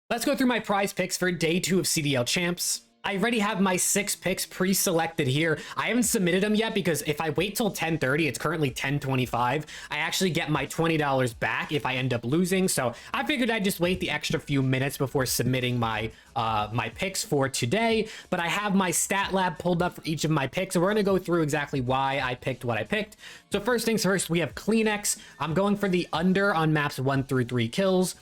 Let's go through my prize picks for day 2 of CDL Champs. I already have my 6 picks pre-selected here. I haven't submitted them yet because if I wait till 10:30, it's currently 10:25. I actually get my $20 back if I end up losing. So I figured I'd just wait the extra few minutes before submitting my my picks for today. But I have my stat lab pulled up for each of my picks. So we're going to go through exactly why I picked what I picked. So first things first, we have Kleenex. I'm going for the under on maps 1 through 3 kills.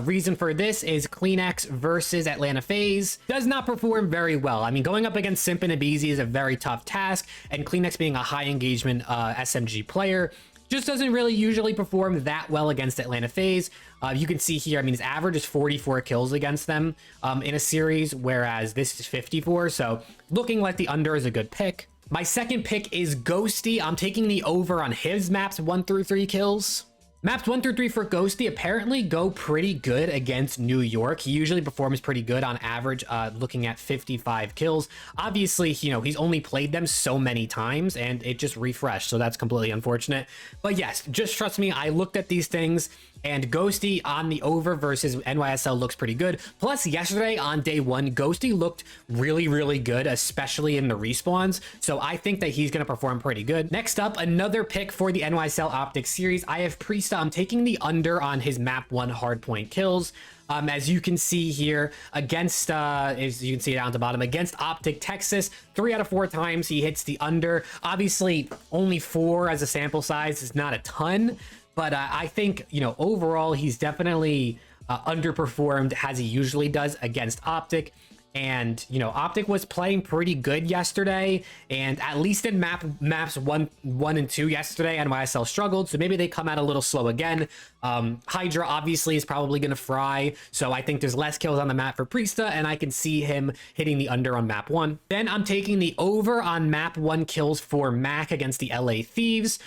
Reason for this is Kleenex versus Atlanta FaZe does not perform very well. I mean, going up against Simp and Abizi is a very tough task, and Kleenex being a high engagement SMG player just doesn't really usually perform that well against Atlanta FaZe. You can see here, I mean, his average is 44 kills against them in a series, whereas this is 54, so looking like the under is a good pick. My second pick is Ghosty. I'm taking the over on his maps 1 through 3 kills. Maps 1 through 3 for Ghosty apparently go pretty good against New York. He usually performs pretty good on average, looking at 55 kills. Obviously, you know, he's only played them so many times and it just refreshed, so that's completely unfortunate. But yes, just trust me, I looked at these things and Ghosty on the over versus NYSL looks pretty good. Plus, yesterday on day 1, Ghosty looked really, really good, especially in the respawns. So I think that he's going to perform pretty good. Next up, another pick for the NYSL Optic series. I have Priesta. I'm taking the under on his map 1 hardpoint kills. As you can see here, against, as you can see down at the bottom, against Optic Texas, 3 out of 4 times he hits the under. Obviously, only 4 as a sample size is not a ton. But I think, you know, overall, he's definitely underperformed as he usually does against Optic. And, you know, Optic was playing pretty good yesterday. And at least in maps 1 and 2 yesterday, NYSL struggled. So maybe they come out a little slow again. Hydra obviously is probably going to fry. So I think there's less kills on the map for Priesta. And I can see him hitting the under on map 1. Then I'm taking the over on map 1 kills for Mac against the LA Thieves.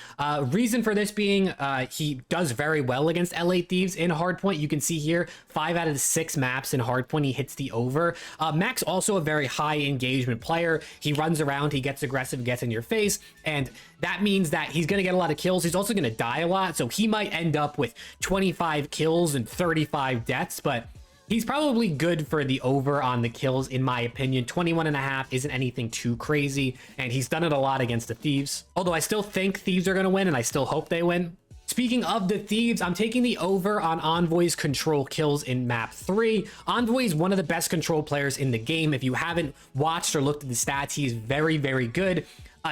Reason for this being he does very well against LA Thieves in hardpoint. You can see here 5 out of the 6 maps in hardpoint he hits the over. Mac's also a very high engagement player. He runs around, he gets aggressive, gets in your face, and that means that he's going to get a lot of kills. He's also going to die a lot, so he might end up with 25 kills and 35 deaths, but he's probably good for the over on the kills, in my opinion. 21.5 isn't anything too crazy, and he's done it a lot against the Thieves. Although I still think Thieves are going to win, and I still hope they win. Speaking of the Thieves, I'm taking the over on Envoy's control kills in map 3. Envoy is one of the best control players in the game. If you haven't watched or looked at the stats, he's very, very good.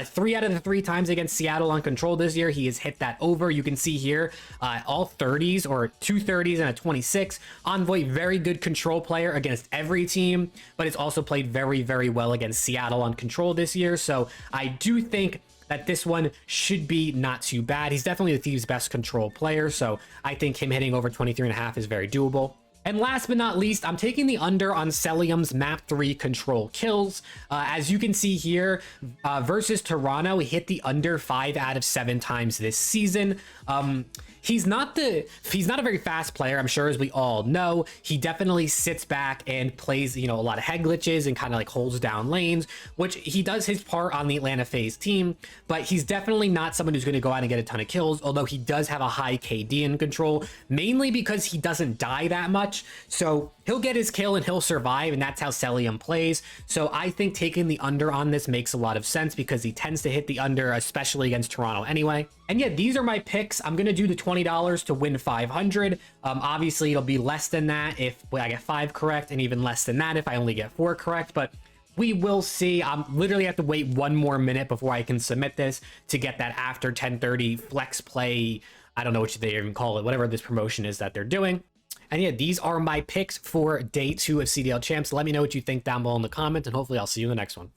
3 out of the 3 times against Seattle on control this year, he has hit that over. You can see here all 30s or 2 30s and a 26. Envoy, very good control player against every team, but it's also played very, very well against Seattle on control this year. So I do think that this one should be not too bad. He's definitely the Thieves' best control player, so I think him hitting over 23.5 is very doable. And last but not least, I'm taking the under on Celium's map 3 control kills. As you can see here, versus Toronto, he hit the under 5 out of 7 times this season. He's not a very fast player, I'm sure, as we all know. He definitely sits back and plays, you know, a lot of head glitches and kind of like holds down lanes, which he does his part on the Atlanta FaZe team, but he's definitely not someone who's going to go out and get a ton of kills, although he does have a high KD in control, mainly because he doesn't die that much. So he'll get his kill and he'll survive, and that's how Celium plays. So I think taking the under on this makes a lot of sense because he tends to hit the under, especially against Toronto anyway. And yeah, these are my picks. I'm going to do the $20 to win 500. Obviously, it'll be less than that if I get 5 correct, and even less than that if I only get 4 correct. But we will see. I'm literally have to wait 1 more minute before I can submit this to get that after 10:30 flex play. I don't know what they even call it, whatever this promotion is that they're doing. And yeah, these are my picks for day 2 of CDL Champs. Let me know what you think down below in the comments, and hopefully I'll see you in the next one.